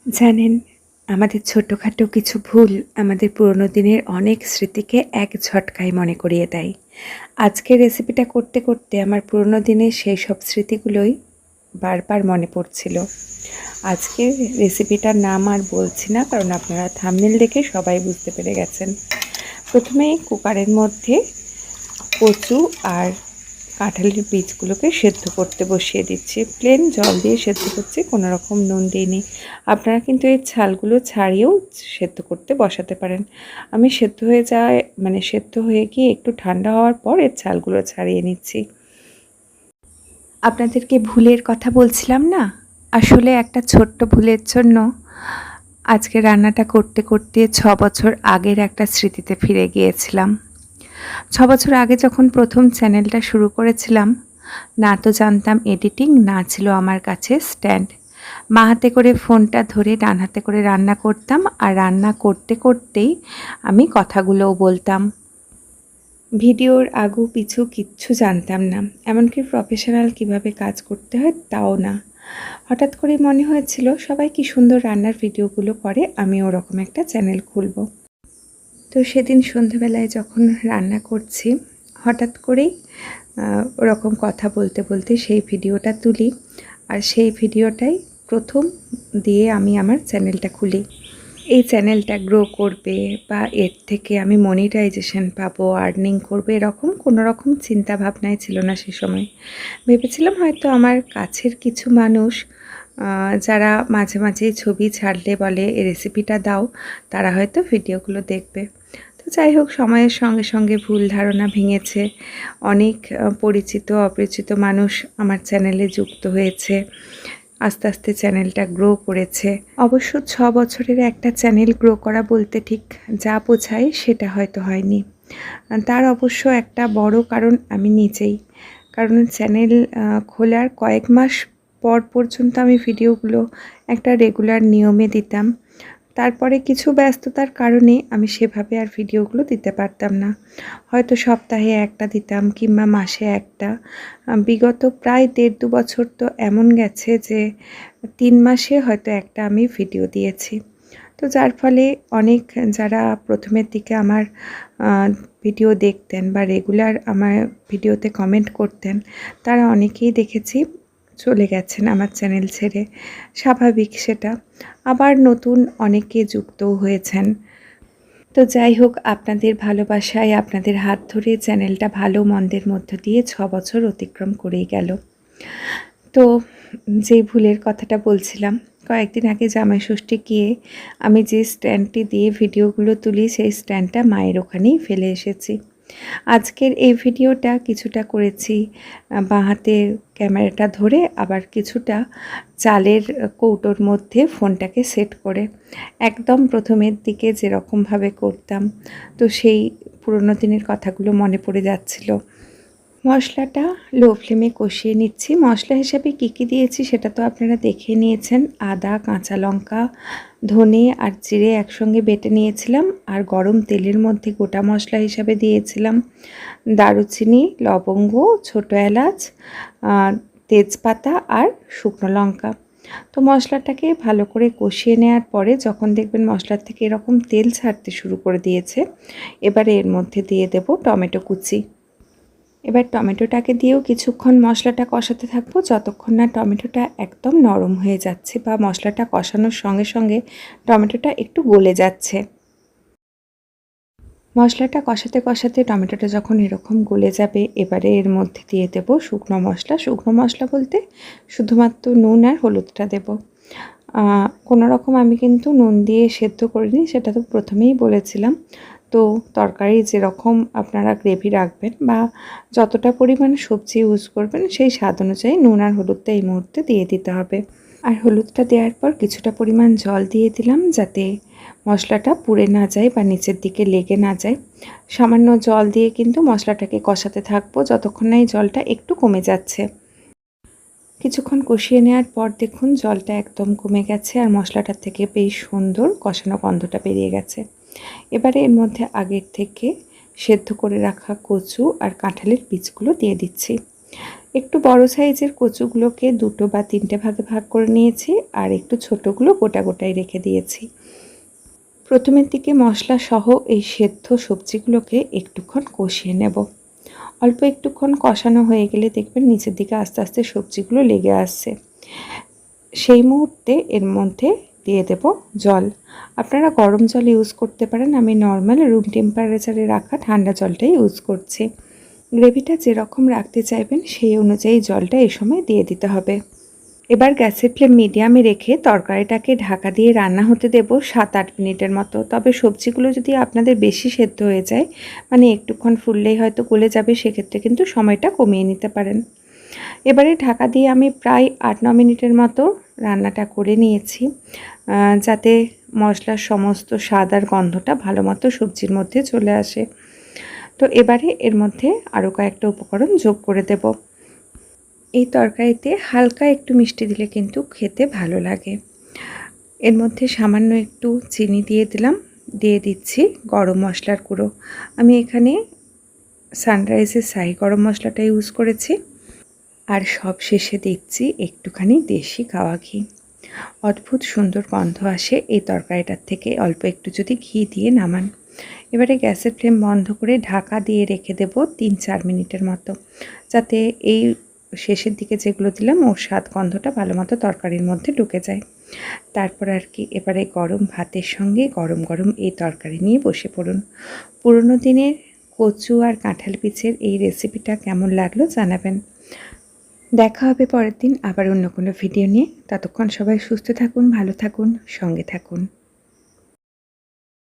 জানেন, আমাদের ছোটোখাটো কিছু ভুল আমাদের পুরনো দিনের অনেক স্মৃতিকে এক ঝটকায় মনে করিয়ে দেয়। আজকের রেসিপিটা করতে করতে আমার পুরনো দিনের সেই সব স্মৃতিগুলোই বারবার মনে পড়ছিল। আজকের রেসিপিটার নাম আর বলছি না, কারণ আপনারা থাম্বনেল দেখে সবাই বুঝতে পেরে গেছেন। প্রথমে কুকারের মধ্যে কচু আর কাঁঠালের বীজগুলোকে সেদ্ধ করতে বসিয়ে দিচ্ছি। প্লেন জল দিয়ে সেদ্ধ করছি, কোনো রকম নুন দিইনি। আপনারা কিন্তু এই ছালগুলো ছাড়িয়েও সেদ্ধ করতে বসাতে পারেন। আমি সেদ্ধ হয়ে গিয়ে একটু ঠান্ডা হওয়ার পর এর ছালগুলো ছাড়িয়ে নিচ্ছি। আপনাদেরকে ভুলের কথা বলছিলাম না, আসলে একটা ছোট্ট ভুলের জন্য আজকে রান্নাটা করতে করতে 6 বছর আগের একটা স্মৃতিতে ফিরে গিয়েছিলাম। 6 বছর আগে যখন প্রথম চ্যানেলটা শুরু করেছিলাম, না তো জানতাম এডিটিং, না ছিল আমার কাছে স্ট্যান্ড। মা হাতে করে ফোনটা ধরে ডান হাতে করে রান্না করতাম, আর রান্না করতে করতেই আমি কথাগুলোও বলতাম। ভিডিওর আগু পিছু কিচ্ছু জানতাম না, এমনকি প্রফেশনাল কিভাবে কাজ করতে হয় তাও না। হঠাৎ করে মনে হয়েছিল সবাই কি সুন্দর রান্নার ভিডিওগুলো করে, আমি ওরকম একটা চ্যানেল খুলব। তো সেদিন সন্ধ্যাবেলায় যখন রান্না করছি, হঠাৎ করেই ওরকম কথা বলতে বলতে সেই ভিডিওটা তুলি, আর সেই ভিডিওটাই প্রথম দিয়ে আমি আমার চ্যানেলটা খুলি। এই চ্যানেলটা গ্রো করবে বা এর থেকে আমি মনিটাইজেশন পাবো, আর্নিং করবে, এরকম কোনো রকম চিন্তা ভাবনাই ছিল না সে সময়। ভেবেছিলাম হয়তো আমার কাছের কিছু মানুষ যারা মাঝে মাঝেই ছবি ছাড়লে বলে এই রেসিপিটা দাও, তারা হয়তো ভিডিওগুলো দেখবে। তো যাই হোক, সময়ের সঙ্গে সঙ্গে ভুল ধারণা ভেঙেছে। অনেক পরিচিত অপরিচিত মানুষ আমার চ্যানেলে যুক্ত হয়েছে। আস্তে আস্তে চ্যানেলটা গ্রো করেছে। অবশ্য 6 বছরের একটা চ্যানেল গ্রো করা বলতে ঠিক যা বোঝায় সেটা হয়তো হয়নি। তার অবশ্য একটা বড় কারণ আমি নিজেই। কারণ চ্যানেল খোলার কয়েক মাস পর পর্যন্ত আমি ভিডিওগুলো একটা রেগুলার নিয়মে দিতাম। তারপরে কিছু ব্যস্ততার কারণে আমি সেভাবে আর ভিডিওগুলো দিতে পারতাম না। হয়তো সপ্তাহে একটা দিতাম কিংবা মাসে একটা। বিগত প্রায় 1.5-2 বছর তো এমন গেছে যে 3 মাসে হয়তো একটা আমি ভিডিও দিয়েছি। তো যার ফলে অনেক যারা প্রথমের দিকে আমার ভিডিও দেখতেন বা রেগুলার আমার ভিডিওতে কমেন্ট করতেন, তারা অনেকেই দেখেছি চলে গেছেন আমার চ্যানেল ছেড়ে। স্বাভাবিক সেটা। আবার নতুন অনেকে যুক্তও হয়েছেন। তো যাই হোক, আপনাদের ভালোবাসায় আপনাদের হাত ধরে চ্যানেলটা ভালো মন্দের মধ্য দিয়ে 6 বছর অতিক্রম করেই গেল। তো যেই ভুলের কথাটা বলছিলাম, কয়েকদিন আগে জামাইষষ্ঠী গিয়ে আমি যে স্ট্যান্ডটি দিয়ে ভিডিওগুলো তুলি, সেই স্ট্যান্ডটা মায়ের ওখানেই ফেলে এসেছি। আজকের এই ভিডিওটা কিছুটা করেছি বাঁ হাতে ক্যামেরাটা ধরে, আবার কিছুটা চালের কৌটোর মধ্যে ফোনটাকে সেট করে। একদম প্রথমের দিকে যেরকমভাবে করতাম, তো সেই পুরোনো দিনের কথাগুলো মনে পড়ে যাচ্ছিল। মশলাটা লো ফ্লেমে কষিয়ে নিচ্ছি। মশলা হিসাবে কী কী দিয়েছি সেটা তো আপনারা দেখে নিয়েছেন। আদা, কাঁচা লঙ্কা, ধনে আর জিরে একসঙ্গে বেটে নিয়েছিলাম, আর গরম তেলের মধ্যে গোটা মশলা হিসাবে দিয়েছিলাম দারুচিনি, লবঙ্গ, ছোটো এলাচ, তেজপাতা আর শুকনো লঙ্কা। তো মশলাটাকে ভালো করে কষিয়ে নেওয়ার পরে যখন দেখবেন মশলার থেকে এরকম তেল ছাড়তে শুরু করে দিয়েছে, এবারে এর মধ্যে দিয়ে দেব টমেটো কুচি। এবার টমেটোটাকে দিয়েও কিছুক্ষণ মশলাটা কষাতে থাকবো, যতক্ষণ না টমেটোটা একদম নরম হয়ে যাচ্ছে বা মশলাটা কষানোর সঙ্গে সঙ্গে টমেটোটা একটু গলে যাচ্ছে। মশলাটা কষাতে কষাতে টমেটোটা যখন এরকম গলে যাবে, এবারে এর মধ্যে দিয়ে দেব শুকনো মশলা। শুকনো মশলা বলতে শুধুমাত্র নুন আর হলুদটা দেব। কোনো রকম আমি কিন্তু নুন দিয়ে সেদ্ধ করিনি, সেটা তো প্রথমেই বলেছিলাম। তো তরকারি যেরকম আপনারা গ্রেভি রাখবেন বা যতটা পরিমাণ সবজি ইউজ করবেন, সেই স্বাদ অনুযায়ী নুন আর হলুদটা এই মুহূর্তে দিয়ে দিতে হবে। আর হলুদটা দেওয়ার পর কিছুটা পরিমাণ জল দিয়ে দিলাম, যাতে মশলাটা পুড়ে না যায় বা নিচের দিকে লেগে না যায়। সামান্য জল দিয়ে কিন্তু মশলাটাকে কষাতে থাকবো যতক্ষণ না এই জলটা একটু কমে যাচ্ছে। কিছুক্ষণ কষিয়ে নেওয়ার পর দেখুন জলটা একদম কমে গেছে আর মশলাটার থেকে বেশ সুন্দর কষানো গন্ধটা বেরিয়ে গেছে। এবারে এর মধ্যে আগের থেকে সেদ্ধ করে রাখা কচু আর কাঁঠালের বীজগুলো দিয়ে দিচ্ছি। একটু বড় সাইজের কচুগুলোকে 2 বা 3টে ভাগে ভাগ করে নিয়েছি, আর একটু ছোটোগুলো গোটা গোটাই রেখে দিয়েছি। প্রথমের দিকে মশলা সহ এই সেদ্ধ সবজিগুলোকে একটুক্ষণ কষিয়ে নেব। অল্প একটুক্ষণ কষানো হয়ে গেলে দেখবেন নিচের দিকে আস্তে আস্তে সবজিগুলো লেগে আসছে। সেই মুহূর্তে এর মধ্যে দিয়ে দেব জল। আপনারা গরম জল ইউজ করতে পারেন, আমি নর্মাল রুম টেম্পারেচারে রাখা ঠান্ডা জলটাই ইউজ করছি। গ্রেভিটা যেরকম রাখতে চাইবেন সেই অনুযায়ী জলটা এই সময় দিয়ে দিতে হবে। এবার গ্যাসের ফ্লেম মিডিয়ামে রেখে তরকারিটাকে ঢাকা দিয়ে রান্না হতে দেব 7-8 মিনিটের মতো। তবে সবজিগুলো যদি আপনাদের বেশি সেদ্ধ হয়ে যায়, মানে একটুক্ষণ ফুললেই হয়তো গলে যাবে, সেক্ষেত্রে কিন্তু সময়টা কমিয়ে নিতে পারেন। এবারে ঢাকা দিয়ে আমি প্রায় 8-9 মিনিটের মতো রান্নাটা করে নিয়েছি, যাতে মশলার সমস্ত স্বাদ আর গন্ধটা ভালো মতো সবজির মধ্যে চলে আসে। তো এবারে এর মধ্যে আরও কয়েকটা উপকরণ যোগ করে দেব। এই তরকারিতে হালকা একটু মিষ্টি দিলে কিন্তু খেতে ভালো লাগে। এর মধ্যে সামান্য একটু চিনি দিয়ে দিলাম, দিয়ে দিচ্ছি গরম মশলার গুঁড়ো। আমি এখানে সানরাইজের শাহি গরম মশলাটা ইউজ করেছি। আর সব শেষে দিচ্ছি একটুখানি দেশি গাওয়া ঘি। অদ্ভুত সুন্দর গন্ধ আসে এই তরকারিটার থেকে, অল্প একটু যদি ঘি দিয়ে নামান। এবারে গ্যাসের ফ্লেম বন্ধ করে ঢাকা দিয়ে রেখে দেব 3-4 মিনিটের মতো, যাতে এই শেষের দিকে যেগুলো দিলাম ওর স্বাদ গন্ধটা ভালো মতো তরকারির মধ্যে ঢুকে যায়। তারপর আর কি, এবারে গরম ভাতের সঙ্গে গরম গরম এই তরকারি নিয়ে বসে পড়ুন। পুরনো দিনের কচু আর কাঁঠাল পিচের এই রেসিপিটা কেমন লাগলো জানাবেন। দেখা হবে পরের দিন আবার অন্য কোনো ভিডিও নিয়ে। ততক্ষণ সবাই সুস্থ থাকুন, ভালো থাকুন, সঙ্গে থাকুন।